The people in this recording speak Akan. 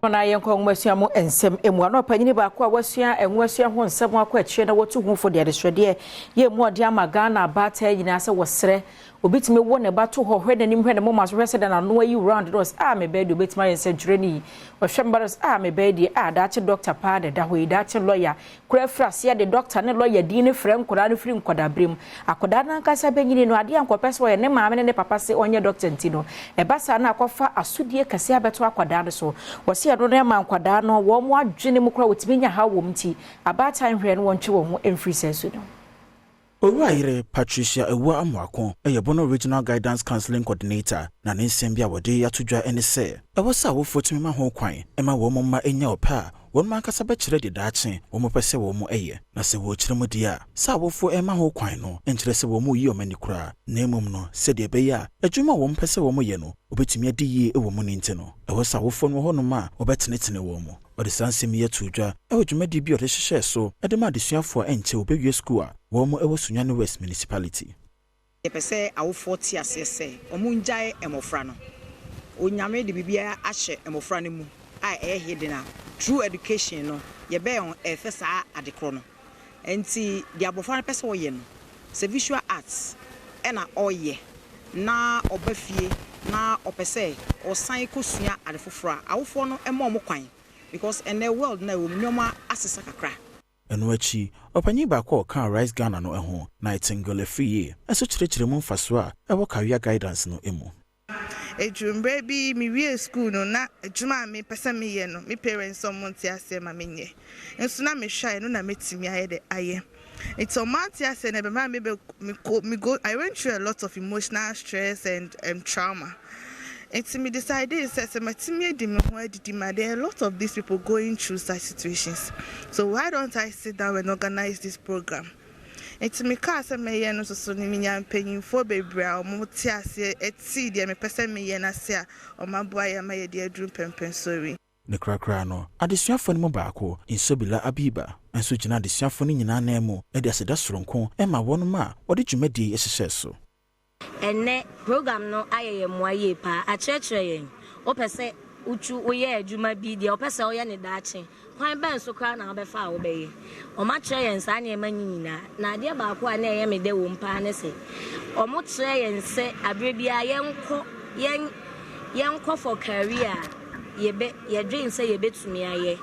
Na yenko nwasua mu ensem emu ano panyini ba kwa wasua enwasua ho nsem akwa akire na wotu hu fo de adeswede ye mu ode amaga na abata nyina se wosere obitime wo ne bato ho hwe nanim hwe ne mama so hwese da na no ayi round dos me bedi obitime yense dwreni ohwe mbaros me bedi dachi doctor pa de da ho dachi lawyer kura frase de doctor ne lawyer di ne frɛ nkora no firi nkoda brem akoda na nkasa banyini no ade ankopese wo ye ne maame ne papa se onye doctor ntino ebasa na akofa asudie kase abeto akoda no so wose no na ma nkwada no wo mo adwene mu kura wotimi nya ha wom ti abata nhwe no wonche wo ho emfiri sesu no Owuayire Patricia Ewa Amwako Bono Regional Guidance Counseling Coordinator na ne nsɛm bi a wɔde atodwa ene sɛ ɛwɔ sa wo fotumi ma ho kwan ɛma wo momma enya opa wɔn man kasa bɛkyerɛ de daakye wo mo pɛsɛ wo mo ɛyɛ na sɛ wo kyerɛ mu dia sa wo fo ɛma ho kwan no enkyerɛ sɛ wo mo yi omani kura na emom no sɛ de bɛyɛ a adwuma wo mo pɛsɛ wo mo yɛ no obetumi adi yie ɛwɔ mu ne nti no ɛwɔ sa wo fo no hɔ no ma wɔbɛtenetene wo mo ɔde sansɛm yɛ tudwa ɛwɔ dwumadi bi ɔde hyehyɛ so ɛde ma adesuafoɔ ɛnkyɛ obewie school a wo mo ɛwɔ Sunyane West Municipality yɛpɛsɛ awofo te ase sɛ ɔmo ngyae emofra no onyame de bibia ahyɛ emofra no mu a ɛyɛ hidden true education no yɛbɛ on ɛfɛ saa adekro no enti de abofra no pɛsɛ ɔyɛ no sɛ visual arts ɛna ɔyɛ na ɔbafie na ɔpɛsɛ ɔsan kosua adefofra awofo no ɛma ɔmo kwan because in the world na wo nyoma asesa kakra eno achi opanyi ba ko kan Rice Ghana no ɛho Nightingale free ɛso kyerɛkyerɛ mu mfaso a ɛwɔ career guidance no emu ejumbre bi mi wie school no na ejuma me pese me ye no me parents omonti ase ma menye enso na me hwa no na metimi aye de aye it's omonti ase na be ma me go I went through a lot of emotional stress and trauma. It's me decided that there are a lot of these people going through such situations. So why don't I sit down and organize this program? It's me cause me no so ni paying for baby or motiase etsi dia me pese me ye na se a o maboa ya ma ye dia drum pempen sorry. Ne krakra no adesuafo no baako Insobila Abiba enso gina adesuafo no nyina na mu e de aseda soronko e ma wono ma ode dwumadi ehyehyɛ so. Ene program no ayeye moaye pa a churchere yen opese uchu oye adwuma bi de opese oye ne daache kwan ben so kra na obefa wo beye o ma kire yen sa na ema nyina na ade baako a na eye me de wo mpa ne se o mo kire yen se abre bia yenkɔ for career ye dream say ye betumi aye